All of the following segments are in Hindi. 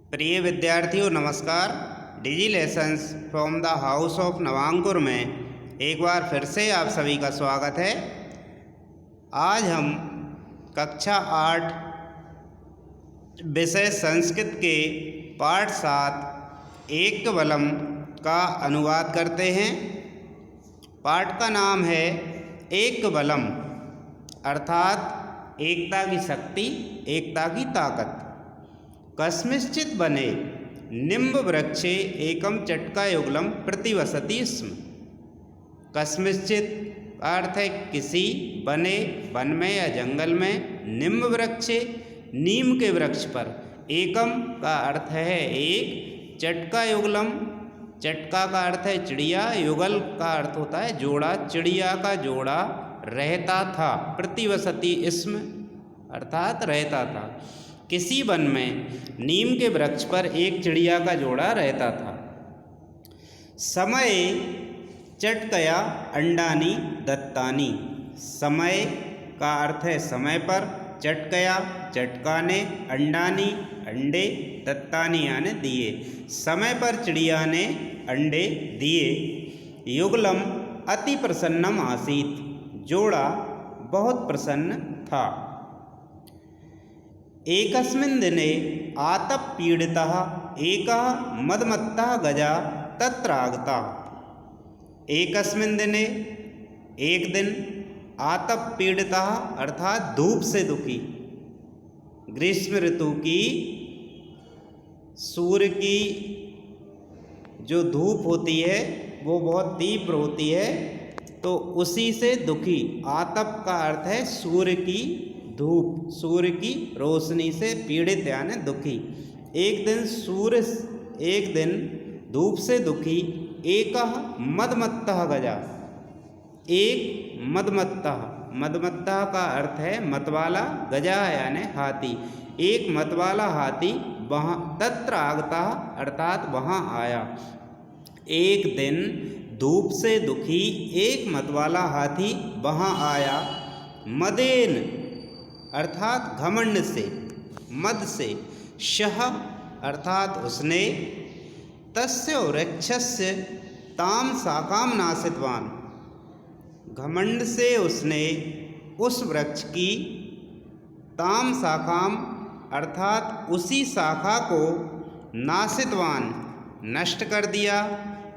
प्रिय विद्यार्थियों नमस्कार। Digi lessons from the house of Navankur में एक बार फिर से आप सभी का स्वागत है। आज हम कक्षा 8 विषय संस्कृत के पाठ 7 एकवलम का अनुवाद करते हैं। पाठ का नाम है एकवलम अर्थात एकता की शक्ति, एकता की ताकत। कस्मिंश्चित् वने निम्बवृक्षे एकम चटकायुगलम प्रतिवसति स्म। कस्मिंश्चित् का अर्थ है किसी, वने वन में या जंगल में, निम्बवृक्षे नीम के वृक्ष पर, एकम का अर्थ है एक, चटकायुगलम चटका का अर्थ है चिड़िया, युगल का अर्थ होता है जोड़ा, चिड़िया का जोड़ा रहता था, प्रतिवसति स्म अर्थात रहता था। किसी वन में नीम के वृक्ष पर एक चिड़िया का जोड़ा रहता था। समय चटकया अंडानी दत्तानी। समय का अर्थ है समय पर, चटकया चटकाने, अंडानी अंडे, दत्तानी यानी दिए। समय पर चिड़िया ने अंडे दिए। युगलम अति प्रसन्नम आसीत। जोड़ा बहुत प्रसन्न था। एकस्मिन् दिने आतप पीड़ितः एकः मदमत्तः गजा तत्र आगतः। एकस्मिन् दिने एक दिन, आतप पीड़ितः अर्थात धूप से दुखी, ग्रीष्म ऋतु की सूर्य की जो धूप होती है वो बहुत तीव्र होती है, तो उसी से दुखी। आतप का अर्थ है सूर्य की धूप, सूर्य की रोशनी से पीड़ित यानी दुखी। एक दिन धूप से दुखी, एकः मदमत्तः गजा, एक मदमत्तः, मदमत्तः का अर्थ है मतवाला, गजा यानी हाथी, एक मतवाला हाथी वहाँ तत्र आगता अर्थात वहाँ आया। एक दिन धूप से दुखी एक मतवाला हाथी वहाँ आया। मदेन अर्थात घमंड से, मद से, शह अर्थात उसने, तस्य वृक्षस्य ताम शाखाम नासितवान। घमंड से उसने उस वृक्ष की, ताम शाखाम अर्थात उसी शाखा को, नासितवान नष्ट कर दिया।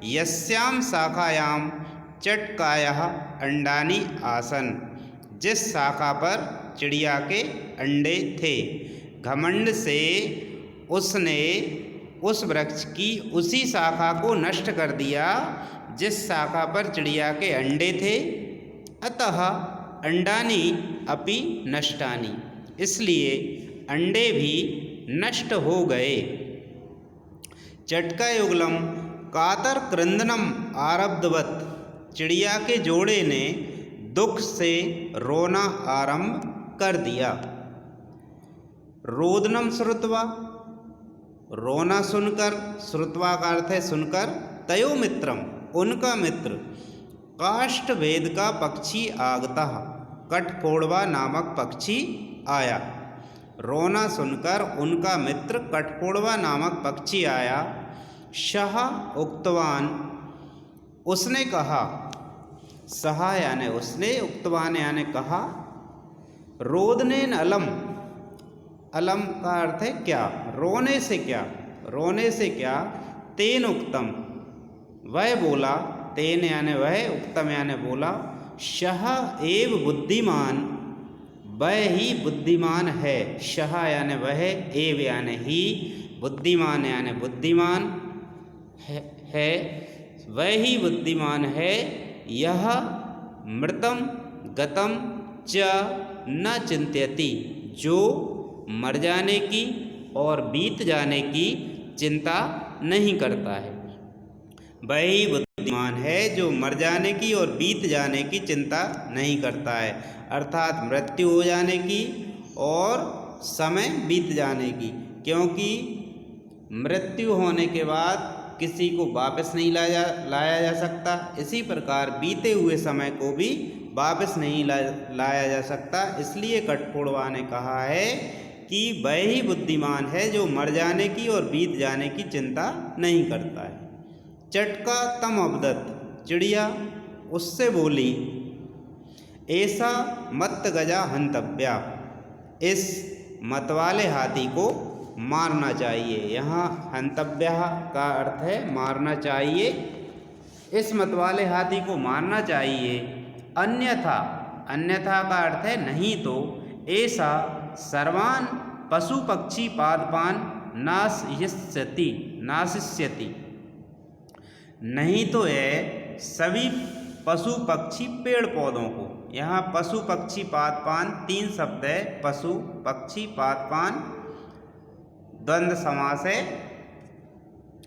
यस्याम शाखायाम चटकायः अंडानी आसन। जिस शाखा पर चिड़िया के अंडे थे। घमंड से उसने उस वृक्ष की उसी शाखा को नष्ट कर दिया जिस शाखा पर चिड़िया के अंडे थे। अतः अंडानी अपि नष्टानि, इसलिए अंडे भी नष्ट हो गए। चटकायुगलम कातर क्रंदनम आरब्धवत। चिड़िया के जोड़े ने दुख से रोना आरंभ कर दिया। रोदनम श्रुत्वा, रोना सुनकर, श्रुत्वा का अर्थ है सुनकर, तयो मित्रम उनका मित्र, काष्ठभेद का पक्षी आगता, कठफोड़वा नामक पक्षी आया। रोना सुनकर उनका मित्र कठफोड़वा नामक पक्षी आया। शह उक्तवान उसने कहा, सहा यानी उसने, उक्तवान यानी कहा। रोदनेन अलम, अलम का अर्थ है क्या, रोने से क्या, रोने से क्या। तेन उक्तम वह बोला, तेन यानी वह, उक्तम यानी बोला। शह एव बुद्धिमान वह ही बुद्धिमान है। शह यानी वह, एव यानी ही, बुद्धिमान यानी बुद्धिमान है वह ही बुद्धिमान है। यह मृतम गतम च न चिंत्यति, जो मर जाने की और बीत जाने की चिंता नहीं करता है। वही बुद्धिमान है जो मर जाने की और बीत जाने की चिंता नहीं करता है, अर्थात मृत्यु हो जाने की और समय बीत जाने की। क्योंकि मृत्यु होने के बाद किसी को वापस नहीं लाया जा सकता, इसी प्रकार बीते हुए समय को भी वापस नहीं लाया जा सकता। इसलिए कठफोड़वा ने कहा है कि वह ही बुद्धिमान है जो मर जाने की और बीत जाने की चिंता नहीं करता है। चटका तम अवदत, चिड़िया उससे बोली, ऐसा मत गजा हंतव्या, इस मतवाले हाथी को मारना चाहिए। यहाँ हंतव्या का अर्थ है मारना चाहिए, इस मतवाले हाथी को मारना चाहिए। अन्यथा, अन्यथा का अर्थ है नहीं तो, ऐसा सर्वान पशु पक्षी पादपान नाशयिष्यति, नाशिष्यति, नहीं तो यह सभी पशु पक्षी पेड़ पौधों को, यहाँ पशु पक्षी पादपान 3 शब्द है, पशु पक्षी पादपान द्वंद्व समास है,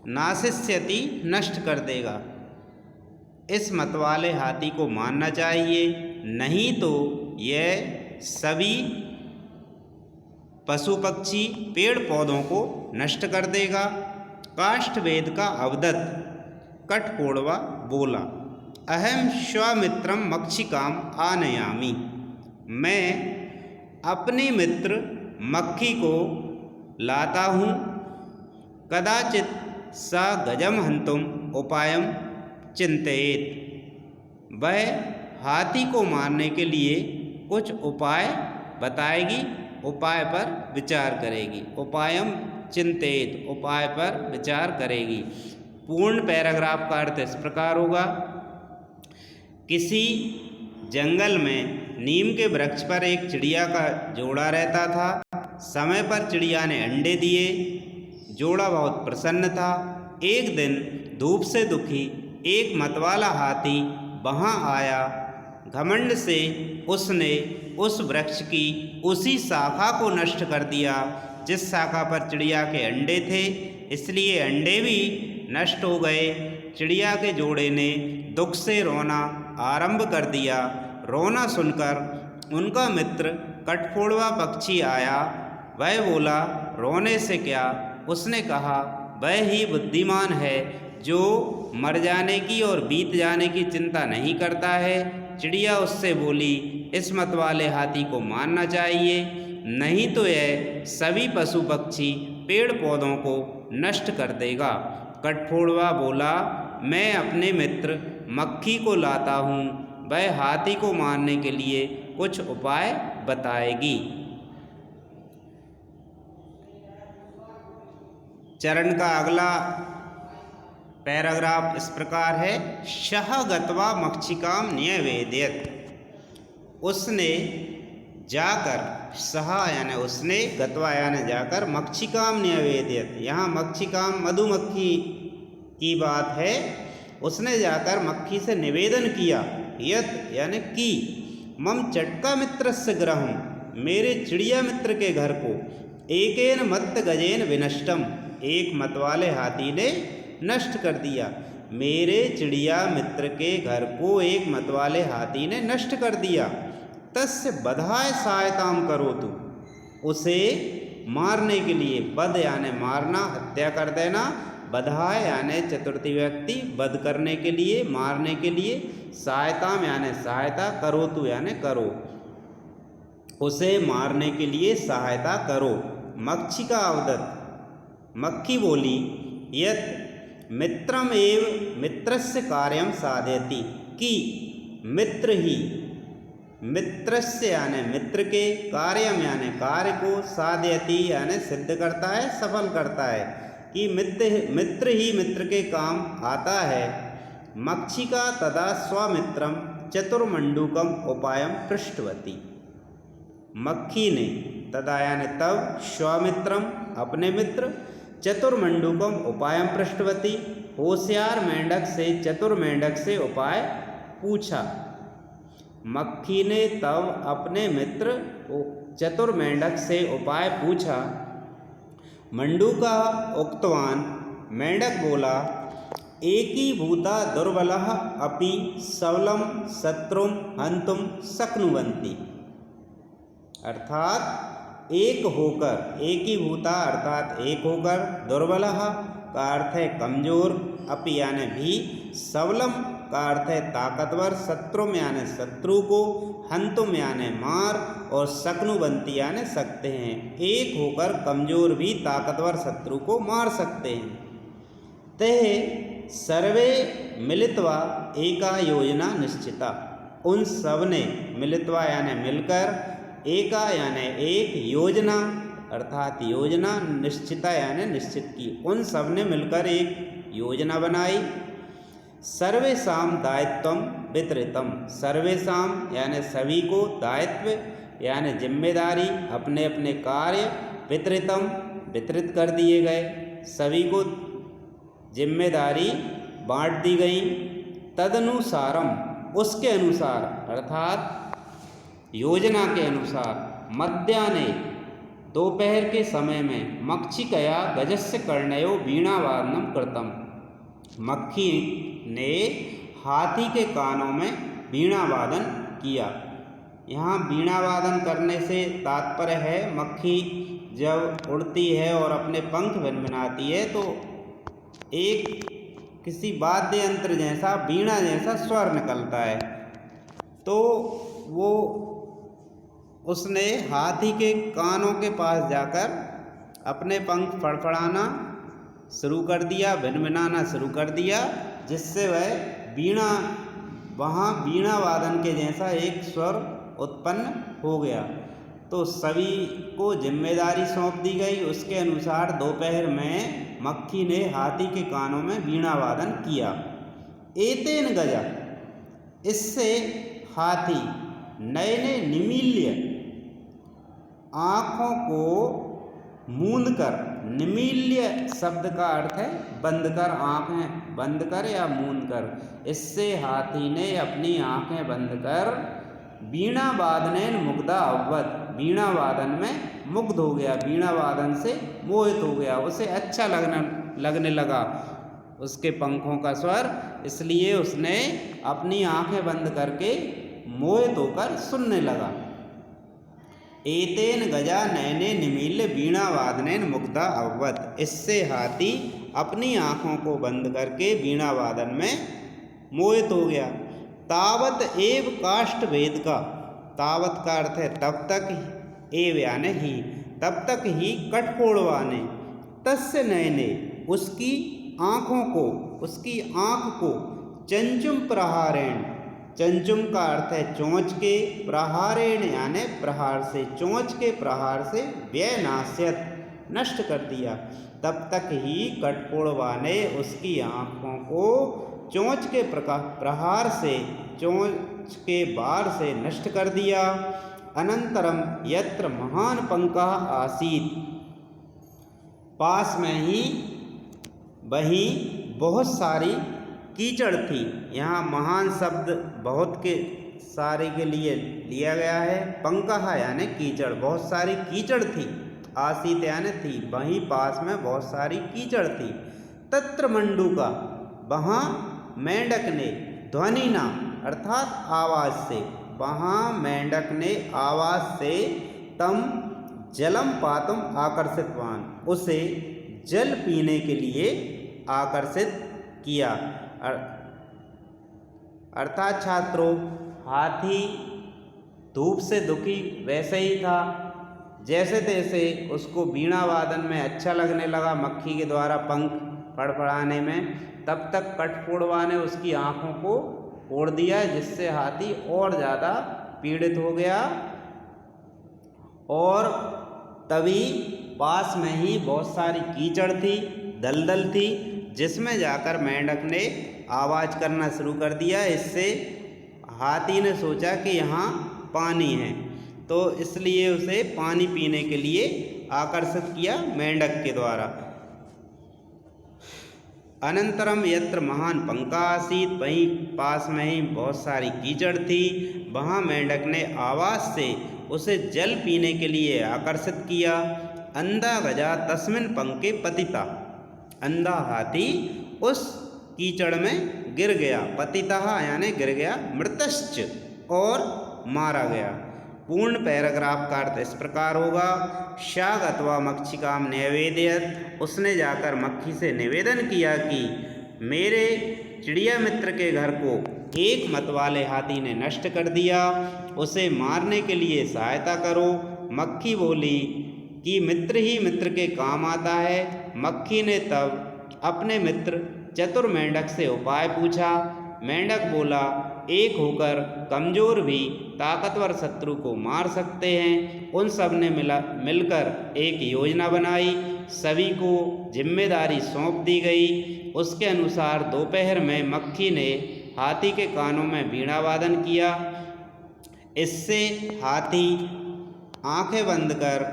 नाशिष्यति नष्ट कर देगा। इस मतवाले हाथी को मारना चाहिए, नहीं तो यह सभी पशु पक्षी पेड़ पौधों को नष्ट कर देगा। काष्ठवेद का अवदत, कठफोड़वा बोला, अहम स्वमित्रम मक्षिकाम आनयामि, मैं अपने मित्र मक्खी को लाता हूँ। कदाचित स गजम हंतुम उपायम चिंतयेत, वह हाथी को मारने के लिए कुछ उपाय बताएगी, उपाय पर विचार करेगी। उपायम चिंतयेत, उपाय पर विचार करेगी। पूर्ण पैराग्राफ का अर्थ इस प्रकार होगा, किसी जंगल में नीम के वृक्ष पर एक चिड़िया का जोड़ा रहता था। समय पर चिड़िया ने अंडे दिए, जोड़ा बहुत प्रसन्न था। एक दिन धूप से दुखी एक मतवाला हाथी वहाँ आया। घमंड से उसने उस वृक्ष की उसी शाखा को नष्ट कर दिया जिस शाखा पर चिड़िया के अंडे थे, इसलिए अंडे भी नष्ट हो गए। चिड़िया के जोड़े ने दुख से रोना आरंभ कर दिया। रोना सुनकर उनका मित्र कठफोड़वा पक्षी आया। वह बोला, रोने से क्या? उसने कहा, वह ही बुद्धिमान है जो मर जाने की और बीत जाने की चिंता नहीं करता है। चिड़िया उससे बोली, इस मतवाले हाथी को मारना चाहिए, नहीं तो यह सभी पशु पक्षी पेड़ पौधों को नष्ट कर देगा। कठफोड़वा बोला, मैं अपने मित्र मक्खी को लाता हूँ, वह हाथी को मारने के लिए कुछ उपाय बताएगी। चरण का अगला पैराग्राफ इस प्रकार है, शह गत्वा मक्षिकाम न्यवेदयत, उसने जाकर, सह यानी उसने, गत्वा यानी जाकर, मक्षिकाम न्यवेदयत, यहाँ मक्षिकाम मधुमक्खी की बात है। उसने जाकर मक्खी से निवेदन किया, यत यानी की, मम चटका मित्रस्य गृहम, मेरे चिड़िया मित्र के घर को, एकेन मत्त गजेन विनष्टम, एक मतवाले हाथी ने नष्ट कर दिया। मेरे चिड़िया मित्र के घर को एक मतवाले हाथी ने नष्ट कर दिया। तस्य बधाय सहायताम करो तू, उसे मारने के लिए, बध यानी मारना, हत्या कर देना, बधाय यानी चतुर्थी व्यक्ति, वध करने के लिए, मारने के लिए, सहायताम यानी सहायता, करो तू यानी करो, उसे मारने के लिए सहायता करो। मक्षी का अवदत, मक्खी बोली, यत मित्रम एव मित्रस्य कार्यम साधयति, कि मित्र ही मित्रस्य यानी मित्र के, कार्यम यानी कार्य को, साधयति यानी सिद्ध करता है, सफल करता है, कि मित्र ही मित्र के काम आता है। मक्षिका तदा स्वमित्रम चतुर्मंडूकम उपायम पृष्ठवती, मक्खी ने तदा यानी तब, स्वमित्रम अपने मित्र, चतुर्मंडूकम उपायम पृष्ठवती, होशियार मेंढक से, चतुर मेंढक से उपाय पूछा। मक्खी ने तब अपने मित्र चतुर मेंढक से उपाय पूछा। मंडूका उक्तवान, मेंढक बोला, एकीभूता दुर्बलः अपि सबलम शत्रुम हंतुम शक्नुवन्ति, अर्थात एक होकर, एकीभूता अर्थात एक होकर, दुर्बलः का अर्थ है कमजोर, अपि यानी भी, सबलम का अर्थ है ताकतवर, शत्रुम यानी शत्रु को, हंतुम यानी मार और शक्नुवंती यानी सकते हैं। एक होकर कमजोर भी ताकतवर शत्रु को मार सकते हैं। ते सर्वे मिलित्वा एका योजना निश्चिता, उन सब ने मिलित्वा यानी मिलकर, एका यानी एक, योजना अर्थात योजना, निश्चिता यानी निश्चित की, उन सब ने मिलकर एक योजना बनाई। सर्वेषां दायित्वं वितरितम, सर्वेषां यानी सभी को, दायित्व यानी जिम्मेदारी, अपने अपने कार्य, वितरितम वितरित कर दिए गए, सभी को जिम्मेदारी बांट दी गई। तदनुसारम उसके अनुसार अर्थात योजना के अनुसार, मध्याह्ने दोपहर के समय में, मक्षिकया गजस्य कर्णयो वीणावादनम कृतम, मक्खी ने हाथी के कानों में वीणावादन किया। यहाँ वीणावादन करने से तात्पर्य है मक्खी जब उड़ती है और अपने पंख भिनभिनाती है तो एक किसी वाद्य यंत्र जैसा, वीणा जैसा स्वर निकलता है। तो वो उसने हाथी के कानों के पास जाकर अपने पंख फड़फड़ाना शुरू कर दिया, भिनभिनाना शुरू कर दिया, जिससे वह वीणा, वहाँ वीणा वादन के जैसा एक स्वर उत्पन्न हो गया। तो सभी को जिम्मेदारी सौंप दी गई। उसके अनुसार दोपहर में मक्खी ने हाथी के कानों में वीणा वादन किया। एतेन गजा, इससे हाथी, नयने निमील्य आँखों को मूंद कर, निमील्य शब्द का अर्थ है बंद कर, आँखें बंद कर या मूंद कर, इससे हाथी ने अपनी आँखें बंद कर वीणा वादनेन मुग्धा अववत, वीणा वादन में मुग्ध हो गया, वीणा वादन से मोहित हो गया, उसे अच्छा लगने लगा उसके पंखों का स्वर, इसलिए उसने अपनी आँखें बंद करके मोहित होकर सुनने लगा। एतेन गजा नयने निमील्य वीणा वादनेन मुग्धा अववत, इससे हाथी अपनी आँखों को बंद करके वीणा वादन में मोहित हो गया। तावत एव काष्ठ भेद का, तावत का अर्थ है तब तक, एव यानी ही, तब तक ही कठफोड़वा ने, तस्य नयने उसकी आँखों को, उसकी आँख को, चंचुम प्रहारेण, चंचुम का अर्थ है चोंच के, प्रहारेण यानी प्रहार से, चोंच के प्रहार से, व्यनाश्यत नष्ट कर दिया। तब तक ही कठफोड़वा ने उसकी आँखों को चोंच के प्रहार से, चोंच के बार से नष्ट कर दिया। अनंतरम यत्र महान पंका आसीत, पास में ही वहीं बहुत सारी कीचड़ थी। यहाँ महान शब्द बहुत के सारे के लिए लिया गया है। पंका यानी कीचड़, बहुत सारी कीचड़ थी, आसीत यानी थी, वहीं पास में बहुत सारी कीचड़ थी। तत्र मंडूका, वहाँ मेंढक ने, ध्वनि ना अर्थात आवाज से, वहाँ मेंढक ने आवाज से तम जलम पातुम आकर्षितवान, उसे जल पीने के लिए आकर्षित किया। अर्थात छात्रों, हाथी धूप से दुखी वैसे ही था, जैसे तैसे उसको वीणा वादन में अच्छा लगने लगा मक्खी के द्वारा पंख फड़फड़ाने में, तब तक कठफोड़वा ने उसकी आँखों को फोड़ दिया, जिससे हाथी और ज़्यादा पीड़ित हो गया। और तभी पास में ही बहुत सारी कीचड़ थी, दलदल थी, जिसमें जाकर मेंढक ने आवाज़ करना शुरू कर दिया। इससे हाथी ने सोचा कि यहाँ पानी है, तो इसलिए उसे पानी पीने के लिए आकर्षित किया मेंढक के द्वारा। अनंतरम यत्र महान पंका आसीत, वहीं पास में ही बहुत सारी कीचड़ थी, वहाँ मेंढक ने आवाज़ से उसे जल पीने के लिए आकर्षित किया। अंधा गजा तस्मिन पंके पतिता, अंधा हाथी उस कीचड़ में गिर गया, पतिता यानी गिर गया, मृतश्च और मारा गया। पूर्ण पैराग्राफ का अर्थ इस प्रकार होगा। शाग अथवा मक्षिकाम नैवेद्यत, उसने जाकर मक्खी से निवेदन किया कि मेरे चिड़िया मित्र के घर को एक मतवाले हाथी ने नष्ट कर दिया, उसे मारने के लिए सहायता करो। मक्खी बोली कि मित्र ही मित्र के काम आता है। मक्खी ने तब अपने मित्र चतुर मेंढक से उपाय पूछा। मेंढक बोला, एक होकर कमजोर भी ताकतवर शत्रु को मार सकते हैं। उन सब ने मिलकर एक योजना बनाई। सभी को जिम्मेदारी सौंप दी गई। उसके अनुसार दोपहर में मक्खी ने हाथी के कानों में वीणा वादन किया। इससे हाथी आंखें बंद कर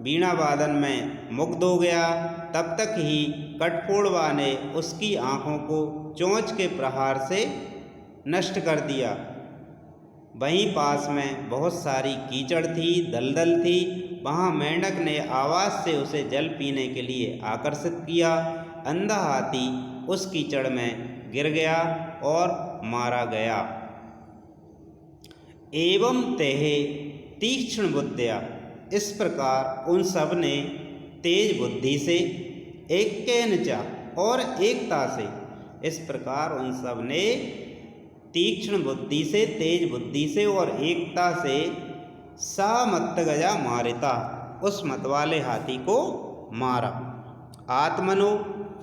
वीणा वादन में मुग्ध हो गया। तब तक ही कठफोड़वा ने उसकी आंखों को चोंच के प्रहार से नष्ट कर दिया। वहीं पास में बहुत सारी कीचड़ थी, दलदल थी। वहाँ मेंढक ने आवाज़ से उसे जल पीने के लिए आकर्षित किया। अंधा हाथी उस कीचड़ में गिर गया और मारा गया। एवं तेहे तीक्ष्ण बुद्धिया, इस प्रकार उन सब ने तेज बुद्धि से, ऐक्येनचा और एकता से, इस प्रकार उन सब ने तीक्ष्ण बुद्धि से, तेज बुद्धि से और एकता से सा मत्तगजा मारिता, उस मतवाले हाथी को मारा। आत्मनो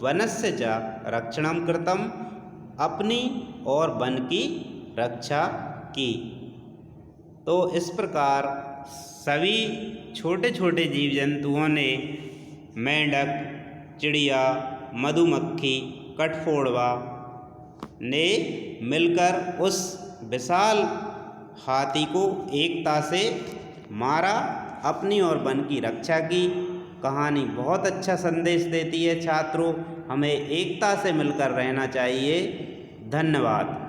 वनस्य च रक्षणम कृतम, अपनी और वन की रक्षा की। तो इस प्रकार सभी छोटे छोटे जीव जंतुओं ने, मेंढक, चिड़िया, मधुमक्खी, कठफोड़वा ने मिलकर उस विशाल हाथी को एकता से मारा, अपनी और वन की रक्षा की। कहानी बहुत अच्छा संदेश देती है छात्रों, हमें एकता से मिलकर रहना चाहिए। धन्यवाद।